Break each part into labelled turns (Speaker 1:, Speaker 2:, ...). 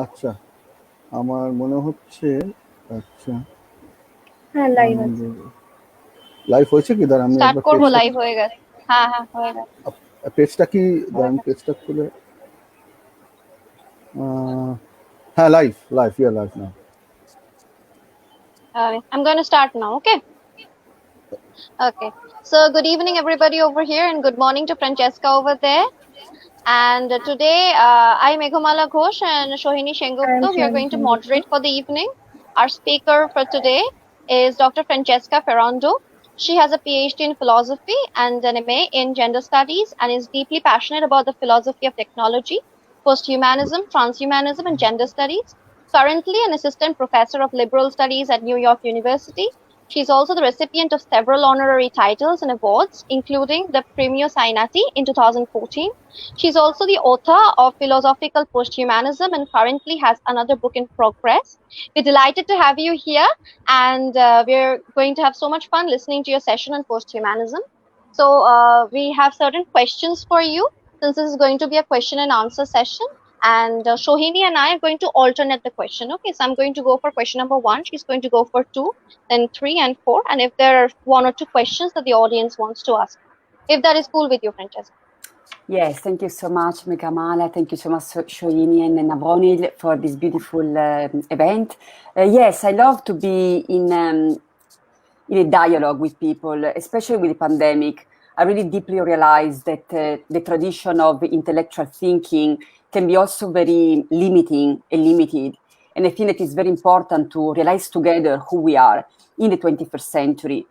Speaker 1: আচ্ছা, আমার মনে হচ্ছে আচ্ছা
Speaker 2: হ্যাঁ, লাইভ আছে।
Speaker 1: লাইভ হয়েছে কি? দাঁড়ান আমি
Speaker 2: স্টার্ট
Speaker 1: একবার
Speaker 2: করবো, লাইভ হয়ে গেছে। হ্যাঁ হয়ে গেছে।
Speaker 1: পেজটা কি দাঁড়ান পেজটা খুলে হ্যাঁ লাইভ লাইভ না
Speaker 2: I'm going to start now, okay? Okay. So good evening, everybody over here, and good morning to Francesca over there. And today, I'm Meghumala Ghosh and Shohini Shengupta. We are going to moderate for the evening. Our speaker for today is Dr. Francesca Ferrando. She has a PhD in philosophy and an MA in gender studies and is deeply passionate about the philosophy of technology, post-humanism, transhumanism, and gender studies. Currently an assistant professor of liberal studies at New York University. She's also the recipient of several honorary titles and awards, including the Premio Sainati in 2014. She's also the author of Philosophical Posthumanism and currently has another book in progress. We're delighted to have you here, and we're going to have so much fun listening to your session on posthumanism. So we have certain questions for you, since this is going to be a question and answer session. And Shohini and I are going to alternate the question. Okay, so I'm going to go for question number 1. She's going to go for 2, then 3 and 4. And if there are 1 or 2 questions that the audience wants to ask, if that is cool with you, Francesca.
Speaker 3: Yes, thank you so much, Megamala. Thank you so much, Shohini and Navonil, for this beautiful event. Yes, I love to be in a dialogue with people, especially with the pandemic. I really deeply realized that the tradition of intellectual thinking can be also very limiting and limited. And I think that it's very important to realize together who we are in the 21st century,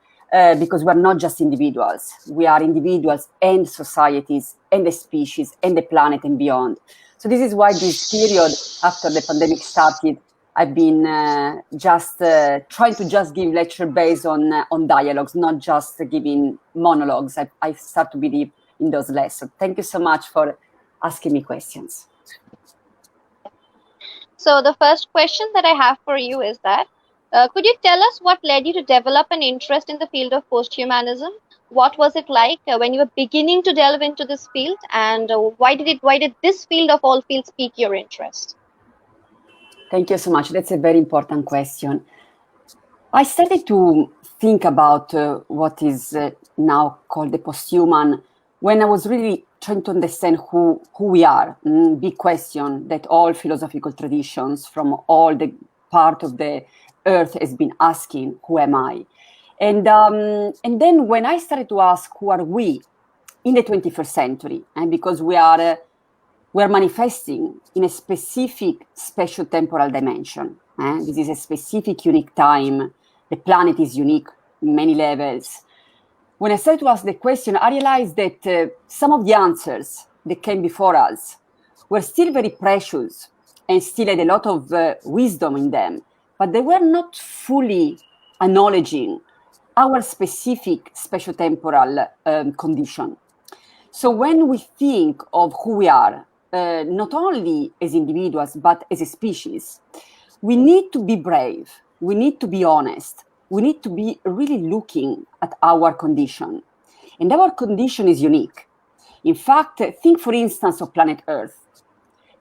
Speaker 3: because we're not just individuals. We are individuals and societies and the species and the planet and beyond. So this is why this period after the pandemic started, I've been trying to just give lecture based on dialogues, not just giving monologues. I start to believe in those lessons. Thank you so much for asking me questions.
Speaker 2: So the first question that I have for you is that, could you tell us what led you to develop an interest in the field of posthumanism? What was it like when you were beginning to delve into this field, and why did this field of all fields pique your interest?
Speaker 3: Thank you so much. That's a very important question. I started to think about what is now called the posthuman when I was really trying to understand who we are. Big question that all philosophical traditions from all the part of the earth has been asking, who am I? And then when I started to ask who are we in the 21st century, and because we're manifesting in a specific spatio-temporal dimension. This is a specific, unique time. The planet is unique in many levels. When I started to ask the question, I realized that some of the answers that came before us were still very precious and still had a lot of wisdom in them, but they were not fully acknowledging our specific spatio-temporal condition. So when we think of who we are, not only as individuals, but as a species, we need to be brave. We need to be honest. We need to be really looking at our condition. And our condition is unique. In fact, think, for instance, of planet Earth.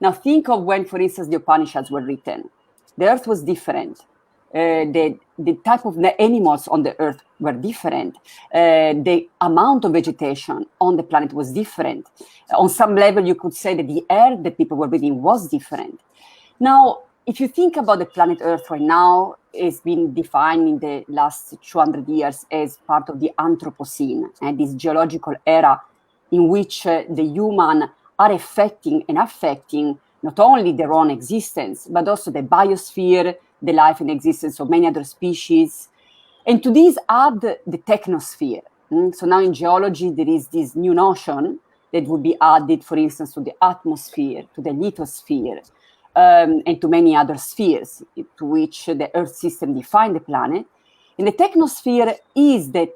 Speaker 3: Now think of when, for instance, the Upanishads were written. The Earth was different. The type of animals on the earth were different. The amount of vegetation on the planet was different. On some level, you could say that the air that people were breathing was different. Now, if you think about the planet Earth right now, it's been defined in the last 200 years as part of the Anthropocene, and this geological era in which the human are affecting not only their own existence, but also the biosphere, the life and existence of many other species. And to this add the technosphere. So now in geology, there is this new notion that would be added, for instance, to the atmosphere, to the lithosphere, and to many other spheres to which the Earth system defines the planet. And the technosphere is that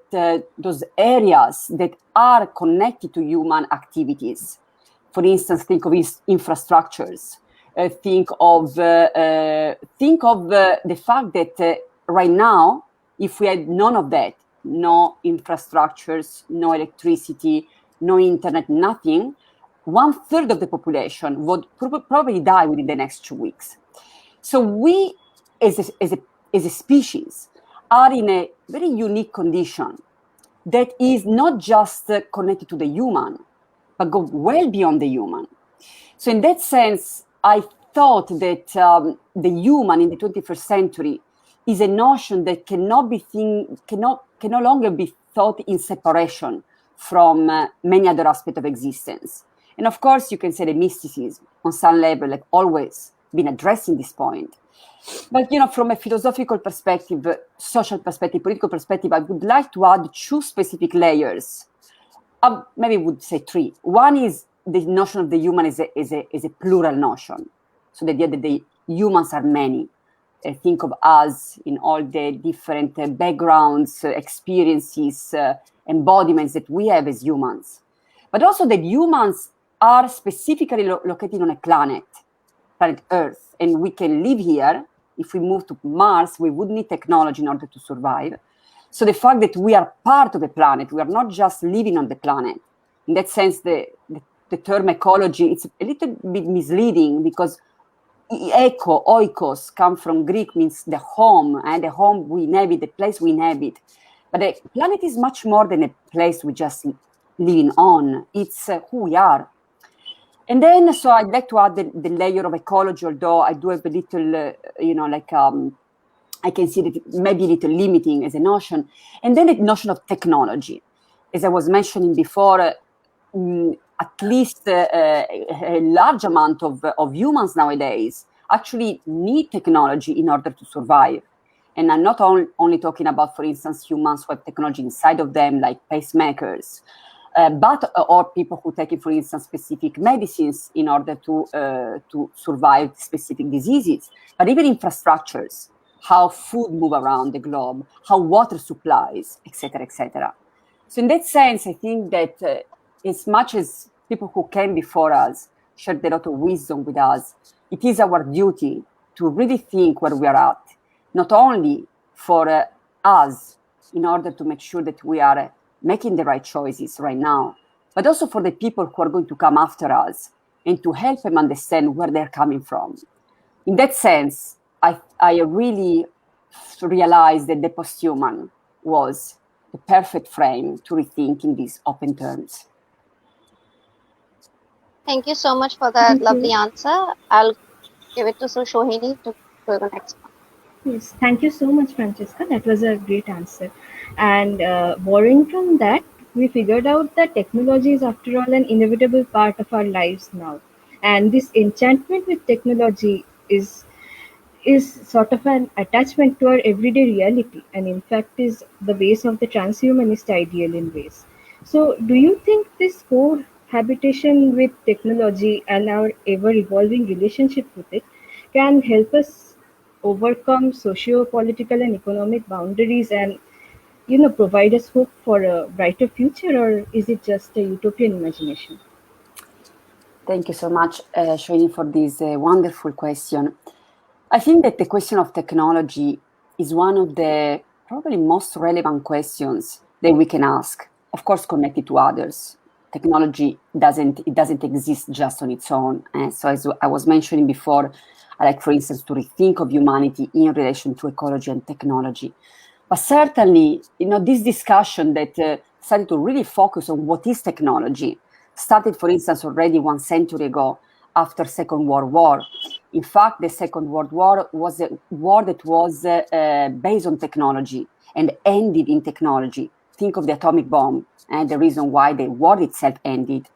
Speaker 3: those areas that are connected to human activities. For instance, think of infrastructures. Think of the fact that right now, if we had none of that, no infrastructures, no electricity, no internet, nothing, 1/3 of the population would probably die within the next 2 weeks. So we, as a species, are in a very unique condition that is not just connected to the human, but go well beyond the human. So in that sense, I thought that the human in the 21st century is a notion that can no longer be thought in separation from many other aspects of existence. And of course, you can say that mysticism, on some level, have always been addressing this point. But from a philosophical perspective, social perspective, political perspective, I would like to add 2 specific layers. Maybe I would say 3. One is the notion of the human is a plural notion. So the idea that the humans are many. Think of us in all the different backgrounds, experiences, embodiments that we have as humans. But also that humans are specifically located on a planet Earth, and we can live here. If we move to Mars, we would need technology in order to survive. So the fact that we are part of the planet, we are not just living on the planet. In that sense, the term ecology, it's a little bit misleading because oikos, come from Greek, means the home, and the home we inhabit, the place we inhabit. But the planet is much more than a place we just living on. It's who we are. And then, so I'd like to add the layer of ecology, although I do have a little, I can see that it may be a little limiting as a notion. And then the notion of technology. As I was mentioning before, at least a large amount of humans nowadays actually need technology in order to survive. And I'm not only talking about, for instance, humans who have technology inside of them, like pacemakers, or people who take, for instance, specific medicines in order to survive specific diseases, but even infrastructures, how food move around the globe, how water supplies, etc., etc. So in that sense, I think that as much as people who came before us shared a lot of wisdom with us, it is our duty to really think where we are at, not only for us, in order to make sure that we are making the right choices right now, but also for the people who are going to come after us and to help them understand where they're coming from. In that sense, I really realized that the post-human was the perfect frame to rethink in these open terms.
Speaker 2: Thank you so much for that lovely answer. I'll give it to Shohini to go to the next one.
Speaker 4: Yes, thank you so much, Francesca. That was a great answer. And borrowing from that, we figured out that technology is, after all, an inevitable part of our lives now. And this enchantment with technology is sort of an attachment to our everyday reality, and in fact is the base of the transhumanist ideal in ways. So, do you think this cohabitation with technology and our ever-evolving relationship with it can help us overcome socio-political and economic boundaries and provide us hope for a brighter future, or is it just a utopian imagination?
Speaker 3: Thank you so much, Shoini, for this wonderful question. I think that the question of technology is one of the probably most relevant questions that we can ask, of course, connected to others. Technology doesn't exist just on its own. So as I was mentioning before, I like, for instance, to rethink of humanity in relation to ecology and technology. But certainly, this discussion that started to really focus on what is technology started, for instance, already 1 century ago after Second World War. In fact, the Second World War was a war that was based on technology and ended in technology. Think of the atomic bomb and the reason why the war itself ended.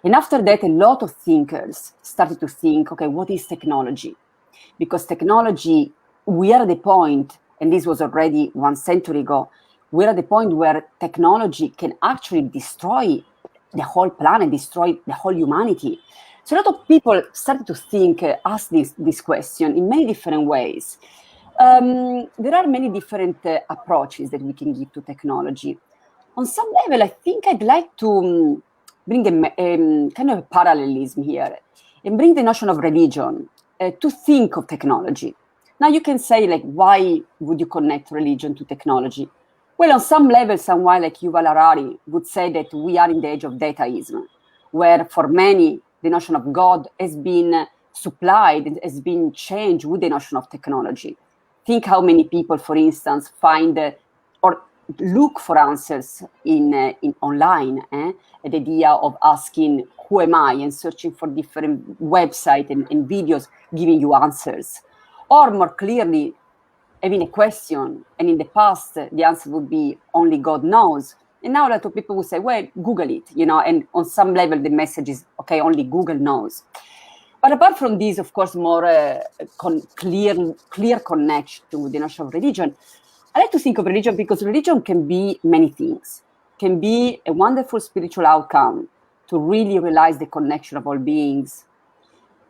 Speaker 3: And after that, a lot of thinkers started to think, okay, what is technology? Because technology, we are at the point, and this was already 1 century ago, we're at the point where technology can actually destroy the whole planet, destroy the whole humanity. So a lot of people started to think, ask this question in many different ways. There are many different approaches that we can give to technology. On some level, I think I'd like to bring a kind of a parallelism here and bring the notion of religion to think of technology. Now you can say, like, why would you connect religion to technology? Well, on some level, someone like Yuval Harari would say that we are in the age of dataism, where for many, the notion of God has been supplied and has been changed with the notion of technology. Think how many people, for instance, find or look for answers in online. The idea of asking, who am I? And searching for different websites and videos giving you answers. Or more clearly, having a question, and in the past, the answer would be only God knows. And now a lot of people will say, well, Google it, and on some level, the message is, okay, only Google knows. But apart from this, of course, more clear connection to the notion of religion, I like to think of religion because religion can be many things. Can be a wonderful spiritual outcome to really realize the connection of all beings.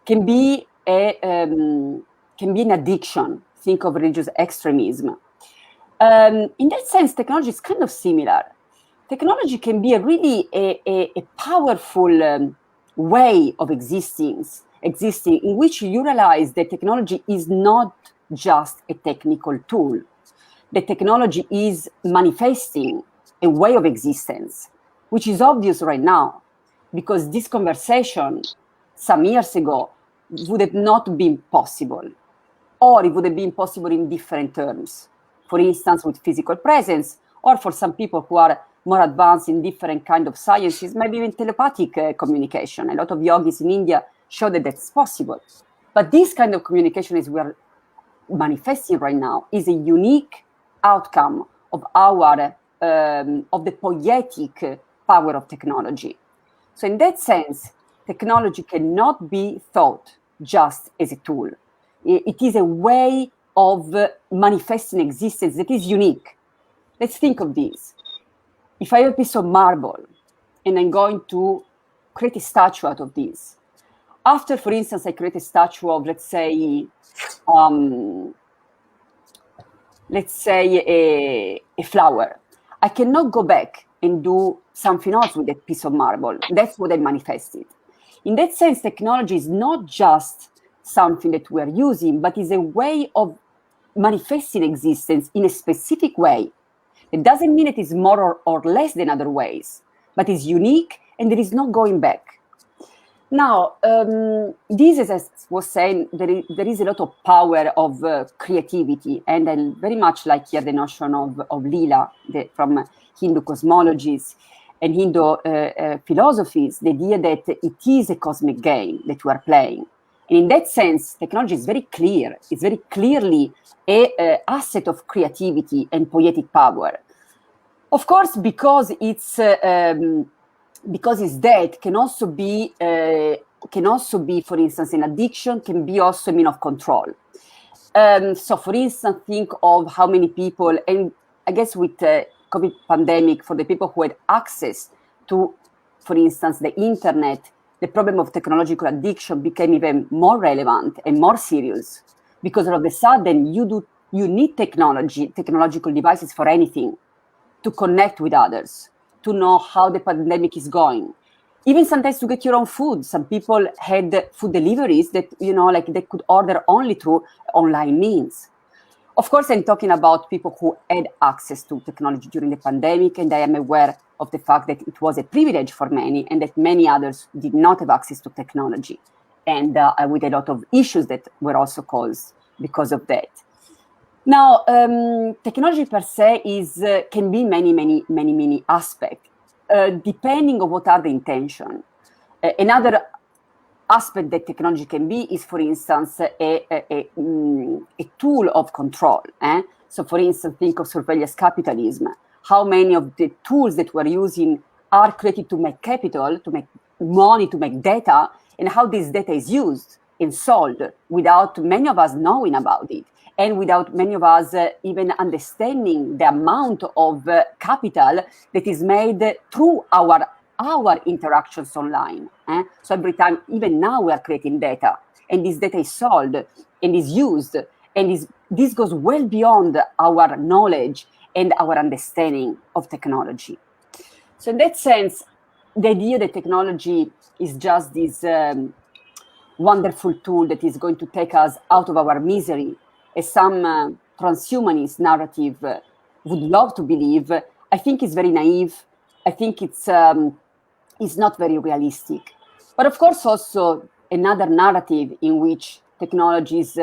Speaker 3: Can be an addiction. Think of religious extremism. In that sense, technology is kind of similar. Technology can be a powerful way of existing, in which you realize that technology is not just a technical tool. The technology is manifesting a way of existence, which is obvious right now, because this conversation some years ago would have not been possible, or it would have been possible in different terms. For instance, with physical presence, or for some people who are more advanced in different kind of sciences, maybe even telepathic communication. A lot of yogis in India show that that's possible. But this kind of communication, as we are manifesting right now, is a unique outcome of of the poetic power of technology. So in that sense, technology cannot be thought just as a tool. It is a way of manifesting existence that is unique. Let's think of this. If I have a piece of marble and I'm going to create a statue out of this, after, for instance, I create a statue of, let's say a flower, I cannot go back and do something else with that piece of marble. That's what I manifested. In that sense, technology is not just something that we are using, but is a way of manifesting existence in a specific way. It doesn't mean it is more or less than other ways, but is unique and there is no going back. Now, this, as I was saying, there is a lot of power of creativity, and I very much like here the notion of Leela from Hindu cosmologies and Hindu philosophies, the idea that it is a cosmic game that we are playing. And in that sense, technology is very clear. It's very clearly an asset of creativity and poetic power. Of course, because it's that can also be, for instance, an addiction, can be also a means of control. So, for instance, think of how many people, and I guess with the COVID pandemic, for the people who had access to, for instance, the internet, the problem of technological addiction became even more relevant and more serious, because all of a sudden you need technological devices for anything, to connect with others, to know how the pandemic is going. Even sometimes to get your own food. Some people had food deliveries that, like they could order only through online means. Of course, I'm talking about people who had access to technology during the pandemic, and I am aware of the fact that it was a privilege for many and that many others did not have access to technology, and with a lot of issues that were also caused because of that. Now, technology per se can be many aspects, depending on what are the intention. Another aspect that technology can be is, for instance, a tool of control. So, for instance, think of surveillance capitalism. How many of the tools that we're using are created to make capital, to make money, to make data, and how this data is used and sold without many of us knowing about it, and without many of us even understanding the amount of capital that is made through our interactions online. So every time, even now, we are creating data, and this data is sold and is used, and this goes well beyond our knowledge and our understanding of technology. So in that sense, the idea that technology is just this wonderful tool that is going to take us out of our misery, as some transhumanist narrative would love to believe, I think it's very naive. I think it's is not very realistic. But of course, also another narrative in which technology is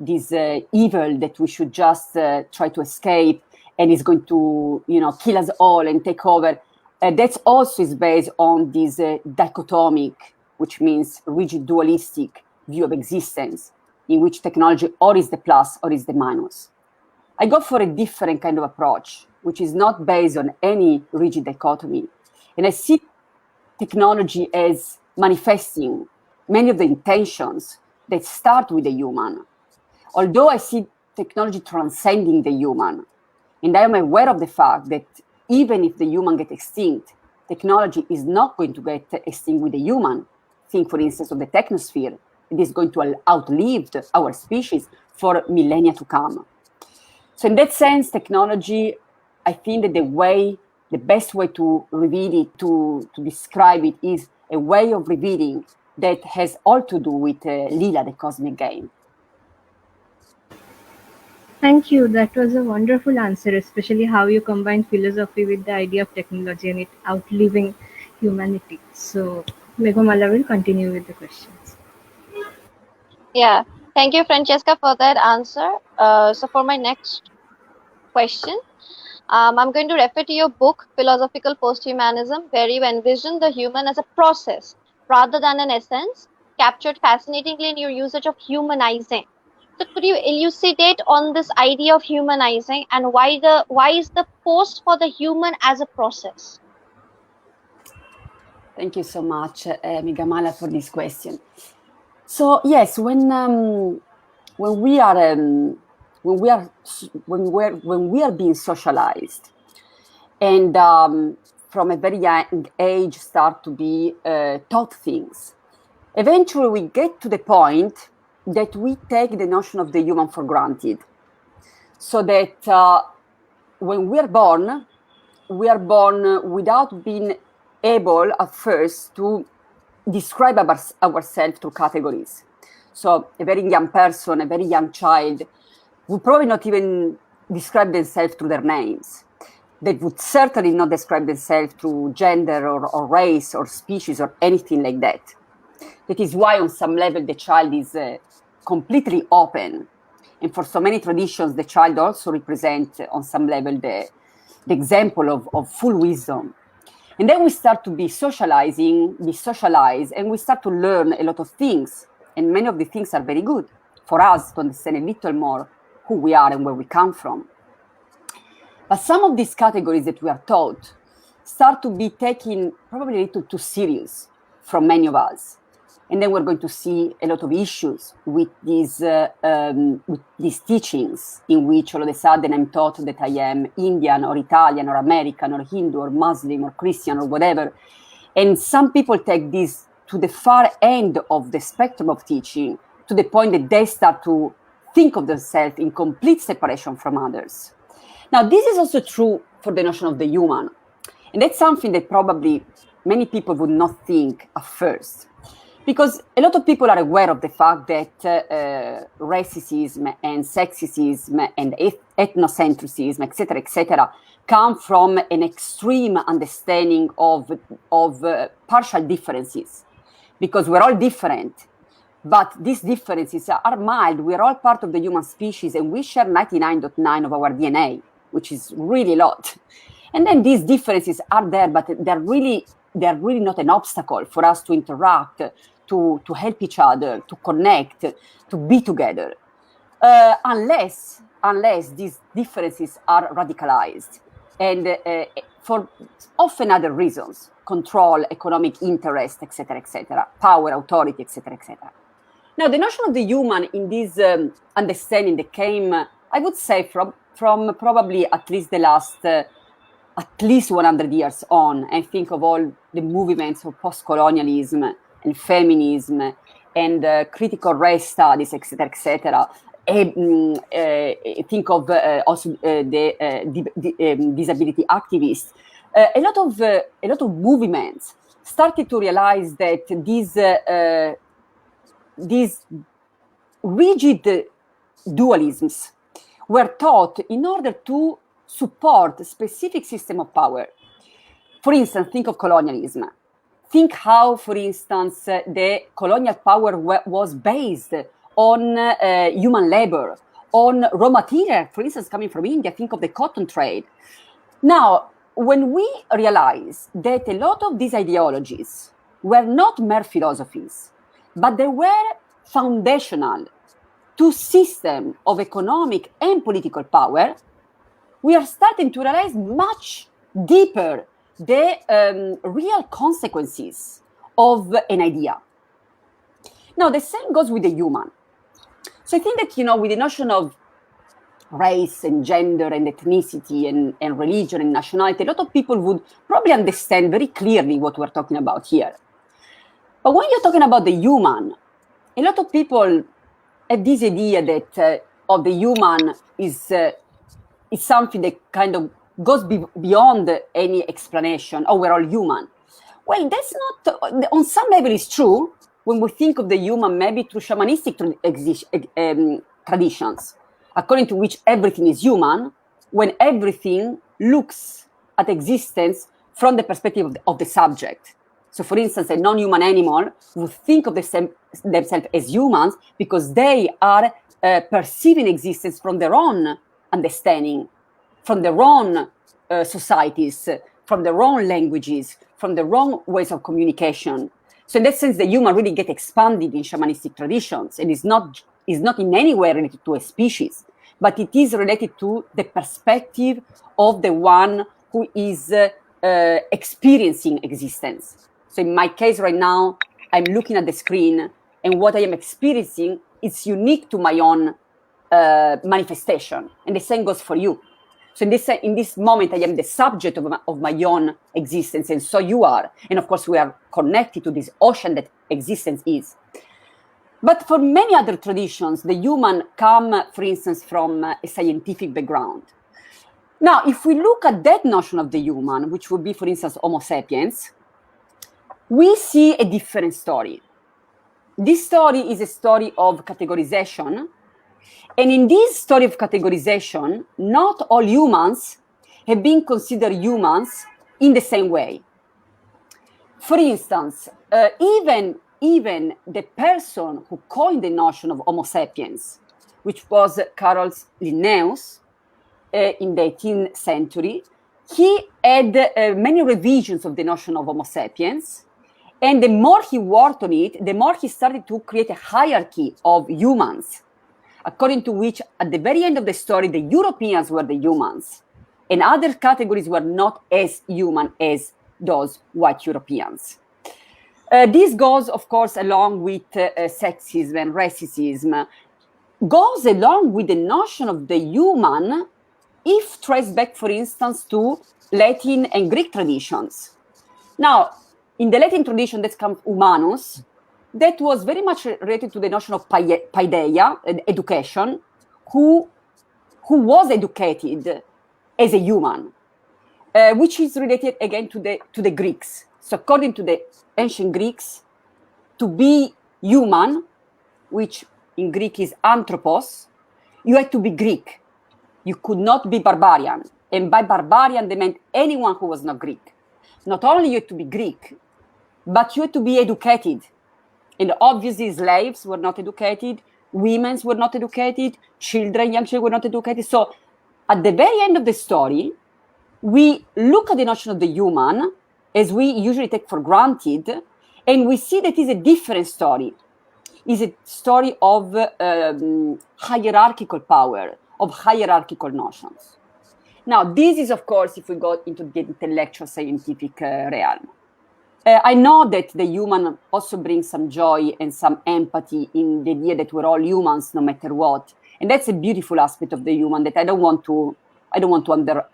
Speaker 3: this evil that we should just try to escape and is going to, kill us all and take over. That also is based on this dichotomic, which means rigid dualistic view of existence, in which technology or is the plus or is the minus. I go for a different kind of approach, which is not based on any rigid dichotomy. And I see technology as manifesting many of the intentions that start with the human. Although I see technology transcending the human, and I am aware of the fact that even if the human gets extinct, technology is not going to get extinct with the human. Think, for instance, of the technosphere. It is going to outlive our species for millennia to come. So in that sense, technology, I think that the best way to reveal it, to describe it, is a way of revealing that has all to do with Lila, the cosmic game.
Speaker 4: Thank you. That was a wonderful answer, especially how you combine philosophy with the idea of technology and it outliving humanity. So, Meghmala will continue with the questions.
Speaker 2: Yeah, thank you, Francesca, for that answer. So for my next question, I'm going to refer to your book, Philosophical Post-Humanism, where you envision the human as a process rather than an essence, captured fascinatingly in your usage of humanizing. So could you elucidate on this idea of humanizing and why is the post for the human as a process?
Speaker 3: Thank you so much, Meghmala, for this question. So yes, when we are being socialized, and from a very young age start to be taught things, eventually we get to the point that we take the notion of the human for granted. So that when we are born without being able at first to describe ourselves through categories. So a very young person, a very young child, would probably not even describe themselves through their names. They would certainly not describe themselves through gender or race or species or anything like that. That is why on some level the child is completely open. And for so many traditions, the child also represents on some level the example of full wisdom. And then we start to be socialized, and we start to learn a lot of things. And many of the things are very good for us to understand a little more who we are and where we come from. But some of these categories that we are taught start to be taken probably a little too serious from many of us. And then we're going to see a lot of issues with these teachings, in which all of a sudden I'm taught that I am Indian or Italian or American or Hindu or Muslim or Christian or whatever. And some people take this to the far end of the spectrum of teaching, to the point that they start to think of themselves in complete separation from others. Now, this is also true for the notion of the human. And that's something that probably many people would not think at first. Because a lot of people are aware of the fact that racism and sexism and ethnocentrism, etc., come from an extreme understanding of partial differences. Because we're all different, but these differences are mild. We're all part of the human species, and we share 99.9 of our DNA, which is really a lot. And then these differences are there, but they're really not an obstacle for us to interact, to help each other, to connect, to be together, unless these differences are radicalized and for often other reasons: control, economic interest, etc., power, authority, etc. Now, the notion of the human in this understanding that came, I would say, from probably at least the last at least 100 years on, and think of all the movements of post-colonialism and feminism and critical race studies, etc. Think of also the disability activists. A lot of movements started to realize that these rigid dualisms were taught in order to support a specific system of power. For instance, think of colonialism. think how, for instance, the colonial power was based on human labor, on raw material, for instance, coming from India. Think of the cotton trade. Now, when we realize that a lot of these ideologies were not mere philosophies, but they were foundational to system of economic and political power, we are starting to realize much deeper the real consequences of an idea. Now, the same goes with the human. So I think that, with the notion of race and gender and ethnicity and religion and nationality, a lot of people would probably understand very clearly what we're talking about here. But when you're talking about the human, a lot of people have this idea that of the human is something that kind of goes beyond any explanation. Oh, we're all human. Well, that's not, on some level it's true when we think of the human maybe through shamanistic traditions, according to which everything is human, when everything looks at existence from the perspective of the subject. So, for instance, a non-human animal would think of themselves as humans because they are perceiving existence from their own understanding, from their own societies, from their own languages, from their own ways of communication. So in that sense, the human really gets expanded in shamanistic traditions and is not in any way related to a species, but it is related to the perspective of the one who is experiencing existence. So in my case right now, I'm looking at the screen and what I am experiencing is unique to my own manifestation. And the same goes for you. So in this moment, I am the subject of my own existence, and so you are. And of course, we are connected to this ocean that existence is. But for many other traditions, the human come, for instance, from a scientific background. Now, if we look at that notion of the human, which would be, for instance, Homo sapiens, we see a different story. This story is a story of categorization. And in this story of categorization, not all humans have been considered humans in the same way. For instance, even the person who coined the notion of Homo sapiens, which was Carol Linnaeus in the 18th century, he had many revisions of the notion of Homo sapiens. And the more he worked on it, the more he started to create a hierarchy of humans, according to which, at the very end of the story, the Europeans were the humans, and other categories were not as human as those white Europeans. This goes, of course, along with sexism and racism, goes along with the notion of the human, if traced back, for instance, to Latin and Greek traditions. Now, in the Latin tradition, that comes humanus, that was very much related to the notion of paideia, education, who was educated as a human, which is related again to the Greeks. So according to the ancient Greeks, to be human, which in Greek is anthropos, you had to be Greek. You could not be barbarian. And by barbarian, they meant anyone who was not Greek. Not only you had to be Greek, but you had to be educated. And obviously, slaves were not educated, women were not educated, children, young children were not educated. So at the very end of the story, we look at the notion of the human, as we usually take for granted, and we see that it's a different story. It's a story of hierarchical power, of hierarchical notions. Now, this is, of course, if we go into the intellectual scientific realm. I know that the human also brings some joy and some empathy in the idea that we're all humans no matter what. And that's a beautiful aspect of the human that I don't want to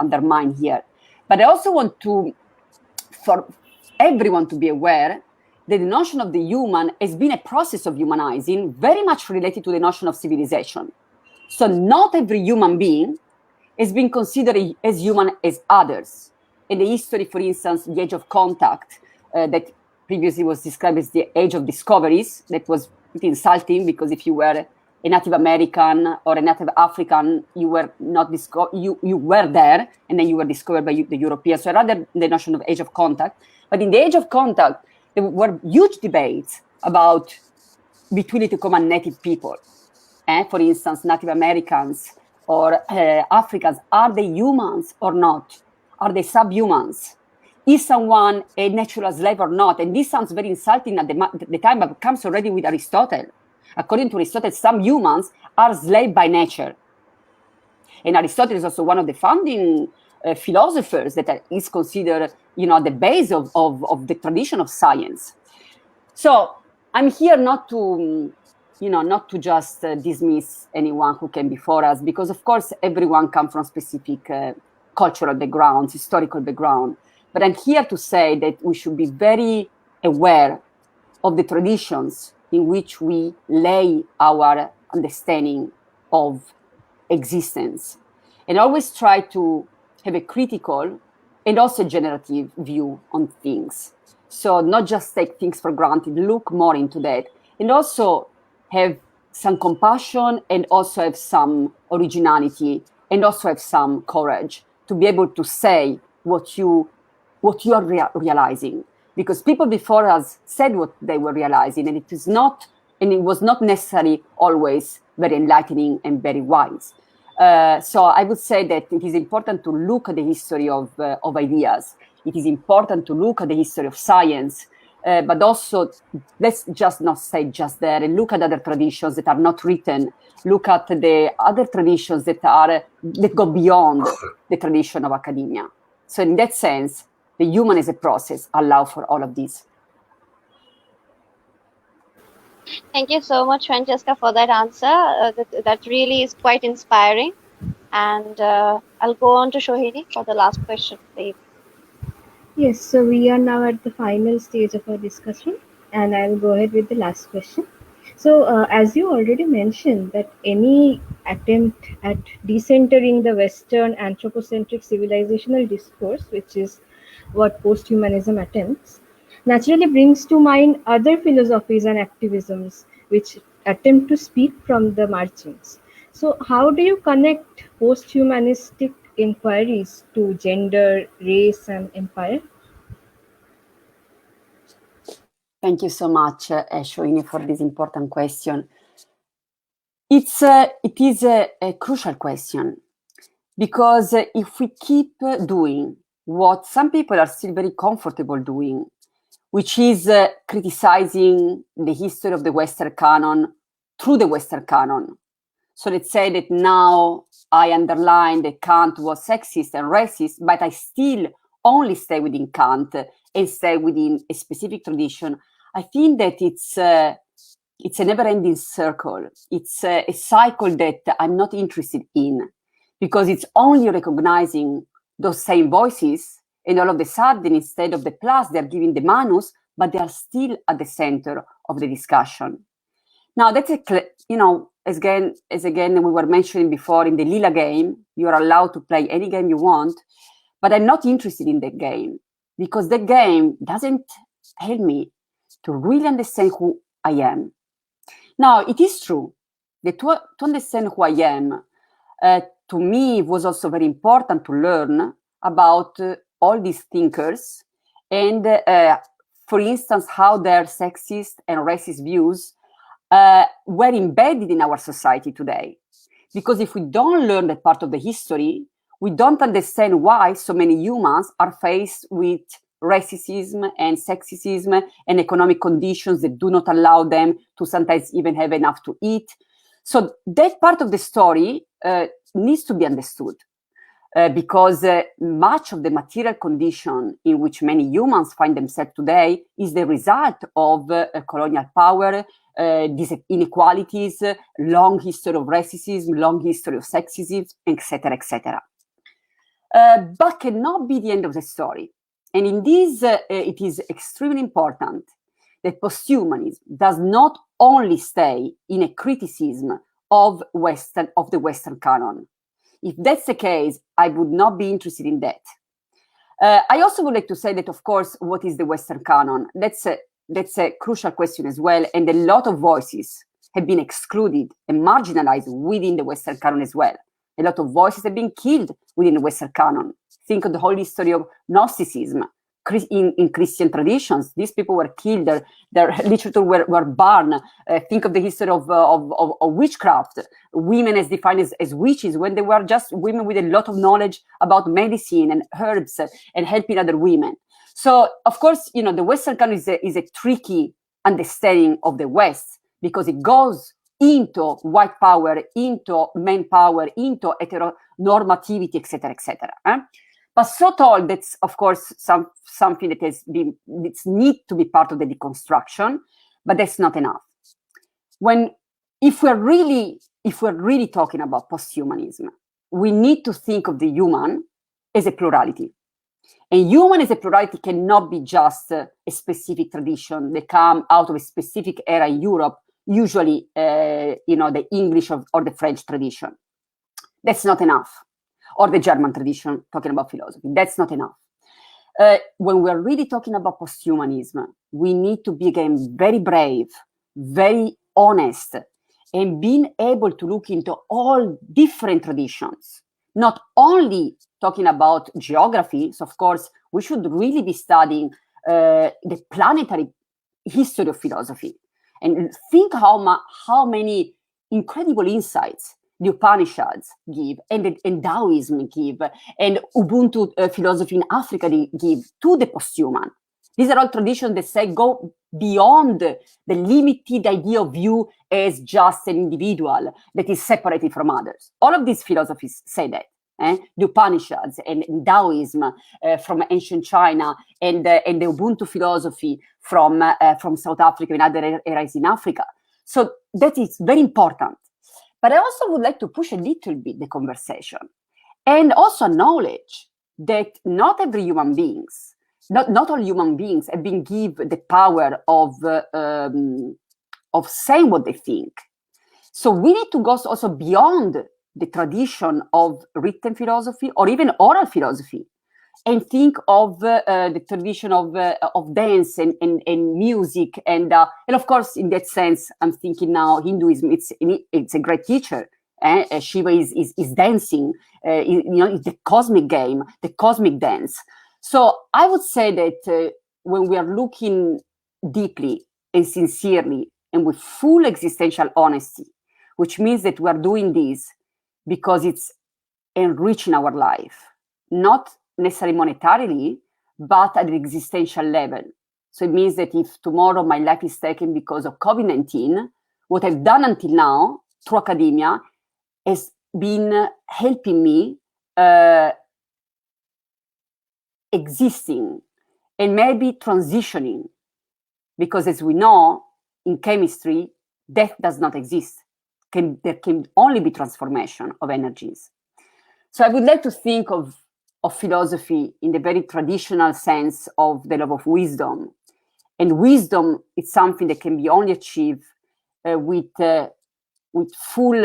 Speaker 3: undermine here. But I also want for everyone to be aware that the notion of the human has been a process of humanizing very much related to the notion of civilization. So not every human being has been considered as human as others. In the history, for instance, the age of contact, that previously was described as the age of discoveries, that was pretty insulting because if you were a Native American or a Native African, you were not you were there and then you were discovered by the Europeans. So rather the notion of age of contact. But in the age of contact, there were huge debates about between it to come and native people. For instance, Native Americans or Africans, are they humans or not? Are they subhumans? Is someone a natural slave or not? And this sounds very insulting at the time, but comes already with Aristotle. According to Aristotle, some humans are slaves by nature. And Aristotle is also one of the founding philosophers that is considered, the base of the tradition of science. So I'm here not to just dismiss anyone who came before us, because of course everyone comes from specific cultural backgrounds, historical background. But I'm here to say that we should be very aware of the traditions in which we lay our understanding of existence, and always try to have a critical and also generative view on things. So not just take things for granted, look more into that, and also have some compassion, and also have some originality, and also have some courage to be able to say what you are realizing. Because people before us said what they were realizing, and it was not necessarily always very enlightening and very wise. So I would say that it is important to look at the history of ideas. It is important to look at the history of science, but also let's just not stay just there, and look at other traditions that are not written. Look at the other traditions that go beyond the tradition of academia. So in that sense, the human as a process allows for all of this.
Speaker 2: Thank you so much, Francesca, for that answer. That really is quite inspiring. And I'll go on to Shohini for the last question, please.
Speaker 4: Yes, so we are now at the final stage of our discussion, and I'll go ahead with the last question. So, as you already mentioned, that any attempt at decentering the Western anthropocentric civilizational discourse, which is what post-humanism attempts, naturally brings to mind other philosophies and activisms which attempt to speak from the margins. So, how do you connect post-humanistic inquiries to gender, race, and empire?
Speaker 3: Thank you so much, Shoini, for this important question. It is a crucial question, because if we keep doing what some people are still very comfortable doing, which is criticizing the history of the Western canon through the Western canon. So let's say that now I underline that Kant was sexist and racist, but I still only stay within Kant and stay within a specific tradition. I think that it's a never-ending circle. It's a cycle that I'm not interested in, because it's only recognizing those same voices, and all of a sudden, instead of the plus, they're giving the minus, but they are still at the center of the discussion. Now, that's as again we were mentioning before, in the Lila game, you are allowed to play any game you want, but I'm not interested in that game, because that game doesn't help me to really understand who I am. Now, it is true that to understand who I am, to me, it was also very important to learn about all these thinkers, and for instance, how their sexist and racist views were embedded in our society today. Because if we don't learn that part of the history, we don't understand why so many humans are faced with racism and sexism and economic conditions that do not allow them to sometimes even have enough to eat. So that part of the story needs to be understood. Because much of the material condition in which many humans find themselves today is the result of colonial power, these inequalities, long history of racism, long history of sexism, etc., etc. But cannot be the end of the story. And in this, it is extremely important that posthumanism does not only stay in a criticism of the Western canon. If that's the case, I would not be interested in that. I also would like to say that, of course, what is the Western canon? That's a crucial question as well, and a lot of voices have been excluded and marginalized within the Western canon as well. A lot of voices have been killed within the Western canon. Think of the whole history of Gnosticism. in Christian traditions. These people were killed, their literature were burned. Think of the history of witchcraft. Women as defined as witches, when they were just women with a lot of knowledge about medicine and herbs and helping other women. So, of course, you know, the Western canon is a tricky understanding of the West, because it goes into white power, into men power, into heteronormativity, etc., etc. But so told, that's of course something that it's need to be part of the deconstruction, but that's not enough. If we're really talking about posthumanism, we need to think of the human as a plurality. And human as a plurality cannot be just a specific tradition that come out of a specific era in Europe, usually, the English or the French tradition. That's not enough. Or the German tradition, talking about philosophy. That's not enough. When we're really talking about posthumanism, we need to be, again, very brave, very honest, and being able to look into all different traditions, not only talking about geography. So, of course, we should really be studying the planetary history of philosophy, and think how many incredible insights the Upanishads give, and Taoism give, and Ubuntu philosophy in Africa give to the posthuman. These are all traditions that say go beyond the limited idea of you as just an individual that is separated from others. All of these philosophies say that. The Upanishads and Taoism from ancient China, and the Ubuntu philosophy from South Africa and other areas in Africa. So that is very important. But I also would like to push a little bit the conversation, and also acknowledge that not all human beings have been given the power of saying what they think. So we need to go also beyond the tradition of written philosophy or even oral philosophy, and think of the tradition of dance and music, and of course, in that sense, I'm thinking now Hinduism. It's a great teacher. Shiva is dancing. It's the cosmic game, the cosmic dance. So I would say that when we are looking deeply and sincerely and with full existential honesty, which means that we are doing this because it's enriching our life, not necessarily monetarily, but at the existential level. So it means that if tomorrow my life is taken because of COVID-19, what I've done until now through academia has been helping me existing and maybe transitioning, because as we know, in chemistry, death does not exist. There can only be transformation of energies. So I would like to think of philosophy in the very traditional sense of the love of wisdom. And wisdom is something that can be only achieved with full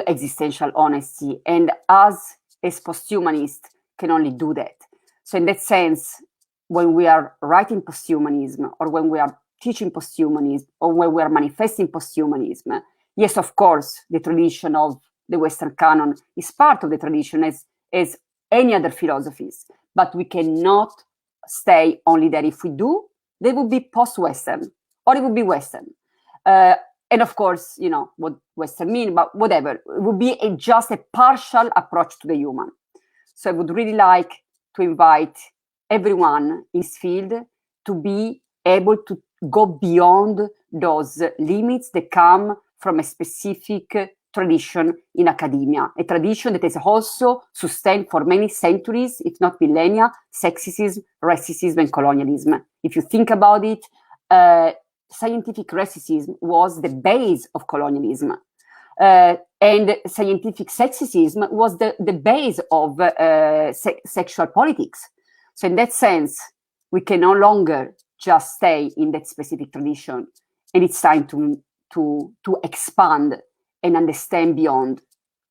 Speaker 3: existential honesty. And us as posthumanists can only do that. So in that sense, when we are writing posthumanism, or when we are teaching posthumanism, or when we are manifesting posthumanism, yes, of course, the tradition of the Western canon is part of the tradition as any other philosophies, but we cannot stay only there. If we do, they would be post-Western, or it would be Western. And of course, you know what Western mean, but whatever, it would be just a partial approach to the human. So I would really like to invite everyone in this field to be able to go beyond those limits that come from a specific tradition in academia, a tradition that has also sustained for many centuries, if not millennia, sexism, racism, and colonialism. If you think about it, scientific racism was the base of colonialism. And scientific sexism was the base of sexual politics. So in that sense, we can no longer just stay in that specific tradition. And it's time to expand and understand beyond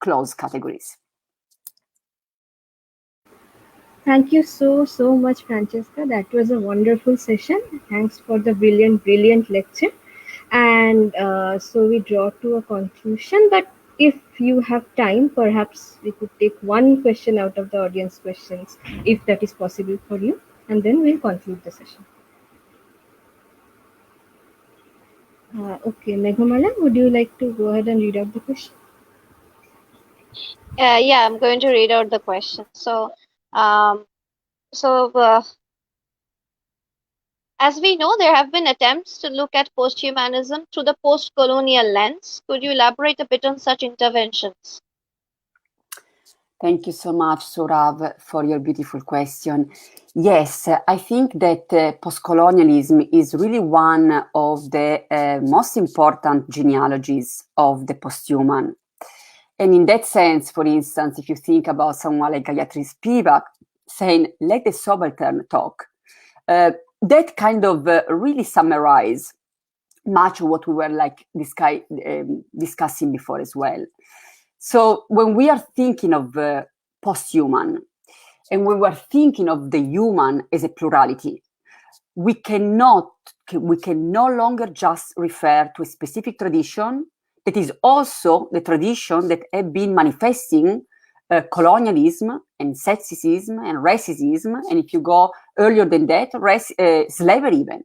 Speaker 3: closed categories.
Speaker 4: Thank you so much, Francesca. That was a wonderful session. Thanks for the brilliant lecture. And so we draw to a conclusion. But if you have time, perhaps we could take one question out of the audience questions, if that is possible for you, and then we'll conclude the session. Okay, Meghmala, would you like to go ahead and read out the question?
Speaker 2: Yeah, I'm going to read out the question. So, as we know, there have been attempts to look at posthumanism through the post-colonial lens. Could you elaborate a bit on such interventions?
Speaker 3: Thank you so much, Saurav, for your beautiful question. Yes, I think that post-colonialism is really one of the most important genealogies of the post-human. And in that sense, for instance, if you think about someone like Gayatri Spivak saying, let the subaltern talk, that kind of really summarize much of what we were like discussing before as well. So when we are thinking of post-human, and when we're thinking of the human as a plurality, we can no longer just refer to a specific tradition that is also the tradition that have been manifesting colonialism and sexism and racism, and if you go earlier than that, slavery even.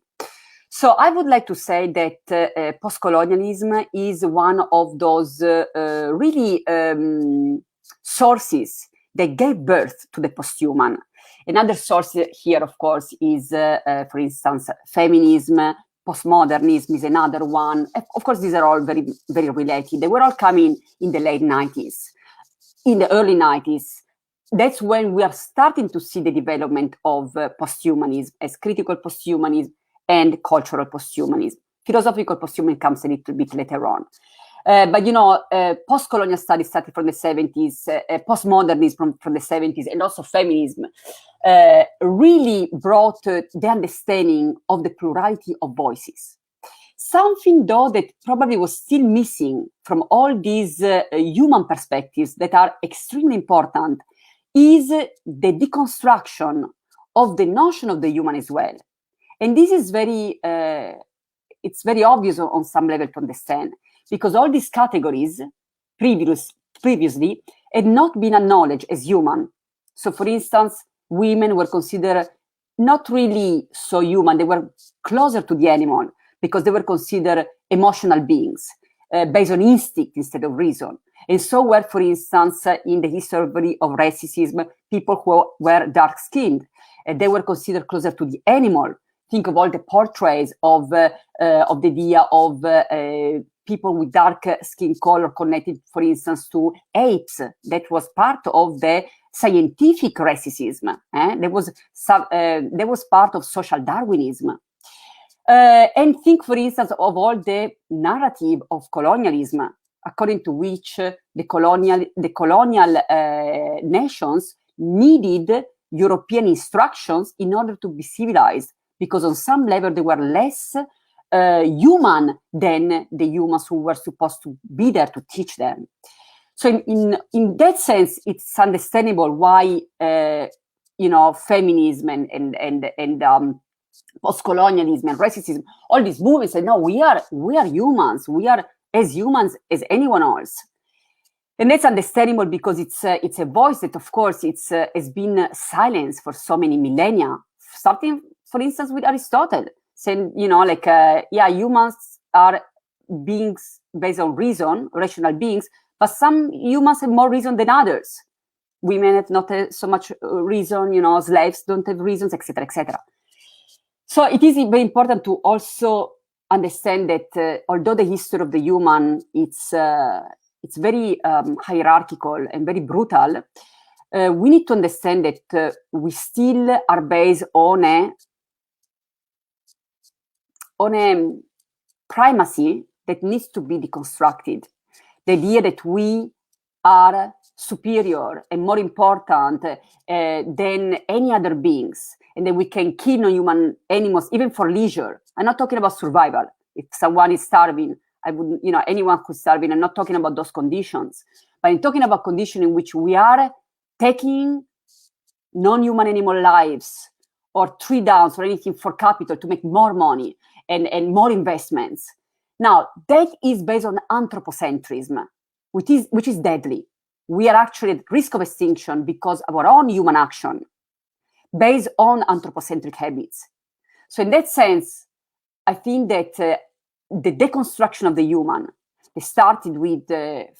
Speaker 3: So I would like to say that post-colonialism is one of those really sources that gave birth to the post-human. Another source here, of course, is, for instance, feminism. Postmodernism is another one. Of course, these are all very, very related. They were all coming in the late 90s. In the early 90s, that's when we are starting to see the development of posthumanism as critical posthumanism and cultural posthumanism. Philosophical posthumanism comes a little bit later on. But, you know, post-colonial studies started from the 70s, postmodernism from the 70s, and also feminism really brought the understanding of the plurality of voices. Something, though, that probably was still missing from all these human perspectives that are extremely important is the deconstruction of the notion of the human as well. And this is very, it's very obvious on some level to understand, because all these categories previously had not been acknowledged as human. So, for instance, women were considered not really so human. They were closer to the animal because they were considered emotional beings based on instinct instead of reason. And so were, for instance, in the history of racism, people who were dark-skinned. They were considered closer to the animal. Think of all the portraits of the idea of people with dark skin color connected, for instance, to apes. That was part of the scientific racism. There was part of social Darwinism. And think, for instance, of all the narrative of colonialism, according to which the colonial nations needed European instructions in order to be civilized, because on some level they were less human than the humans who were supposed to be there to teach them. So in that sense, it's understandable why feminism and post-colonialism and racism, all these movements say, no, we are humans. We are as humans as anyone else. And that's understandable because it's a voice that, of course, has been silenced for so many millennia, starting, for instance, with Aristotle, saying, humans are beings based on reason, rational beings, but some humans have more reason than others. Women have not so much reason, slaves don't have reasons, etc., etc. So it is very important to also understand that although the history of the human, it's very hierarchical and very brutal, we need to understand that we still are based on a primacy that needs to be deconstructed. The idea that we are superior and more important than any other beings, and that we can kill non-human animals even for leisure. I'm not talking about survival. If someone is starving, I wouldn't, anyone who's starving, I'm not talking about those conditions, but I'm talking about conditions in which we are taking non-human animal lives or tree downs or anything for capital to make more money and more investments. Now, that is based on anthropocentrism. which is deadly. We are actually at risk of extinction because of our own human action based on anthropocentric habits. So in that sense, I think that the deconstruction of the human, that started with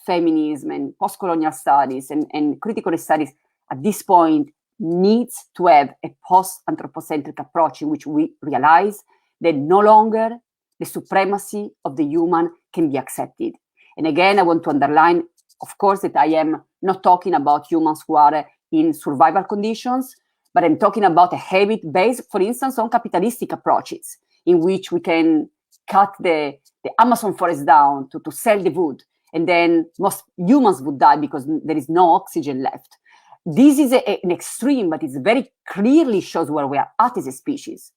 Speaker 3: feminism and post-colonial studies and critical studies, at this point needs to have a post-anthropocentric approach in which we realize that no longer the supremacy of the human can be accepted. And again, I want to underline, of course, that I am not talking about humans who are in survival conditions, but I'm talking about a habit based, for instance, on capitalistic approaches, in which we can cut the Amazon forest down to sell the wood, and then most humans would die because there is no oxygen left. This is an extreme, but it very clearly shows where we are at as a species.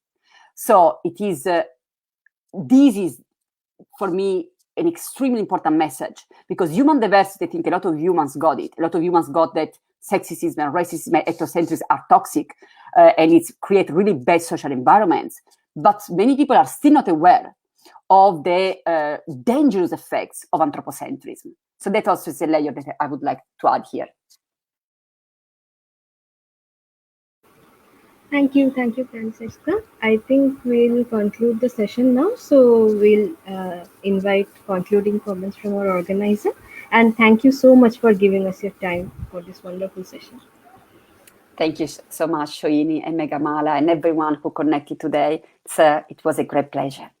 Speaker 3: So it is, this is, for me, an extremely important message, because human diversity, I think a lot of humans got it. A lot of humans got that sexism and racism and ethnocentrism are toxic, and it creates really bad social environments. But many people are still not aware of the dangerous effects of anthropocentrism. So that also is a layer that I would like to add here.
Speaker 4: Thank you, Francesca. I think we'll conclude the session now. So we'll invite concluding comments from our organizer. And thank you so much for giving us your time for this wonderful session.
Speaker 3: Thank you so much, Shoini and Megamala, and everyone who connected today. It was a great pleasure.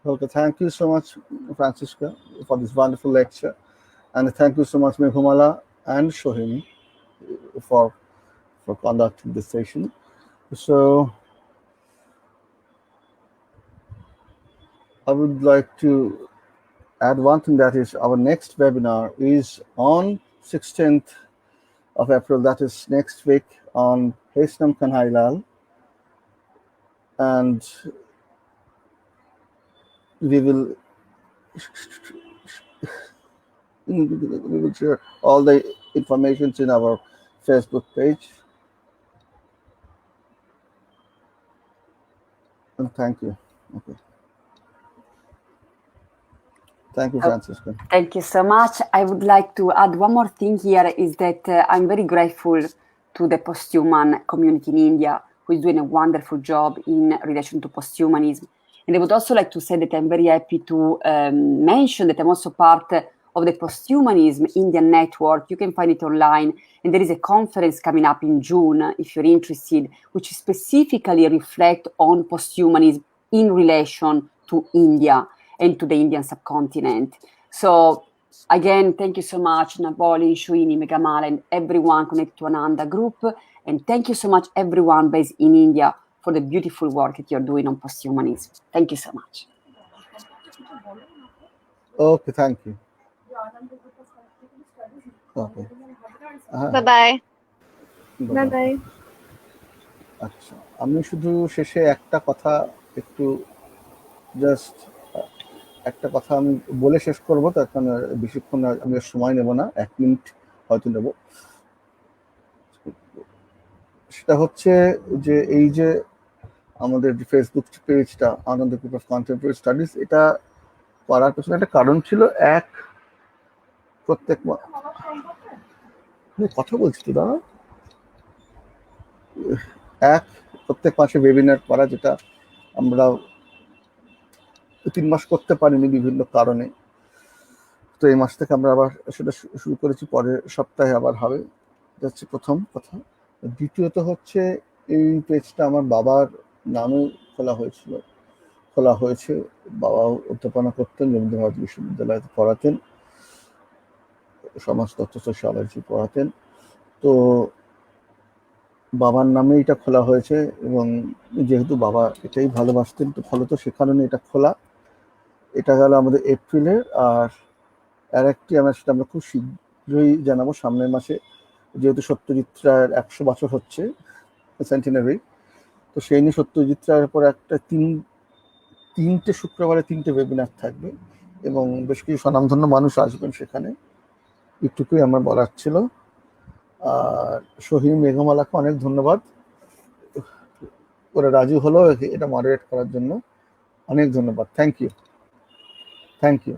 Speaker 1: Okay, thank you so much, Francesca, for this wonderful lecture. And thank you so much, Meghumala and Shohini, for conducting this session. So I would like to add one thing, that is our next webinar is on 16th of April, that is next week, on Hesnam Kanhailal. And we will share all the information in our Facebook page. And thank you. Okay. Thank you, Francesca.
Speaker 3: Thank you so much. I would like to add one more thing here, is that I'm very grateful to the post-human community in India, who is doing a wonderful job in relation to post-humanism. And I would also like to say that I'm very happy to mention that I'm also part of the Post-Humanism Indian network. You can find it online. And there is a conference coming up in June, if you're interested, which specifically reflects on post-humanism in relation to India and to the Indian subcontinent. So again, thank you so much, Navoli, Shuini, Megamala, and everyone connected to A-ANANDA group. And thank you so much, everyone based in India, for the beautiful work that you're doing on post-humanism. Thank you so much.
Speaker 1: Okay, thank you. Okay.
Speaker 2: Bye-bye.
Speaker 4: Bye-bye.
Speaker 1: আচ্ছা, আমি শুধু শেষে একটা কথা একটু just একটা কথা আমি বলে শেষ করবো, তার কারণে বেশিক্ষণ আমি সময় নেব না, 1 মিনিট হয়তো নেব। সেটা হচ্ছে যে এই যে আমাদের ফেসবুক পেজটা আনন্দ গ্রুপ অফ কন্টেম্পোরারি স্টাডিজ, এটা করার পেছনে একটা কারণ ছিল। এক, প্রত্যেক কথা বলছি তো দাদা, প্রত্যেক মাসে ওয়েবিনার করা, যেটা আমরা 3 মাস করতে পারিনি বিভিন্ন কারণে। তো এই মাস থেকে আমরা আবার সেটা শুরু করেছি, পরের সপ্তাহে আবার হবে। এটা হচ্ছে প্রথম কথা। দ্বিতীয়ত হচ্ছে এই পেজটা আমার বাবার নামে খোলা হয়েছে। বাবা অধ্যাপনা করতেন, রবীন্দ্রভারতী বিশ্ববিদ্যালয়ে পড়াতেন, সমাজতত্ত্ব সোশিয়োলজি পড়াতেন। তো বাবার নামে এটা খোলা হয়েছে, এবং যেহেতু বাবা এটাই ভালোবাসতেন, তো ফলত সে কারণে এটা খোলা। এটা গেল আমাদের এপ্রিলের। আর একটি সেটা আমরা খুব শীঘ্রই জানাবো, সামনের মাসে, যেহেতু সত্যজিৎ রায়ের 100 বছর হচ্ছে সেন্টিনারি, তো সেই নিয়ে সত্যজিৎ রায়ের উপর একটা তিনটে শুক্রবারে 3টে ওয়েবিনার থাকবে, এবং বেশ কিছু স্বনামধন্য মানুষ আসবেন সেখানে। একটুকুই আমার বলার ছিল। আর শহীদ মেঘমালাকে অনেক ধন্যবাদ ওরা রাজি হলো এটা মডারেট করার জন্য। অনেক ধন্যবাদ। Thank you.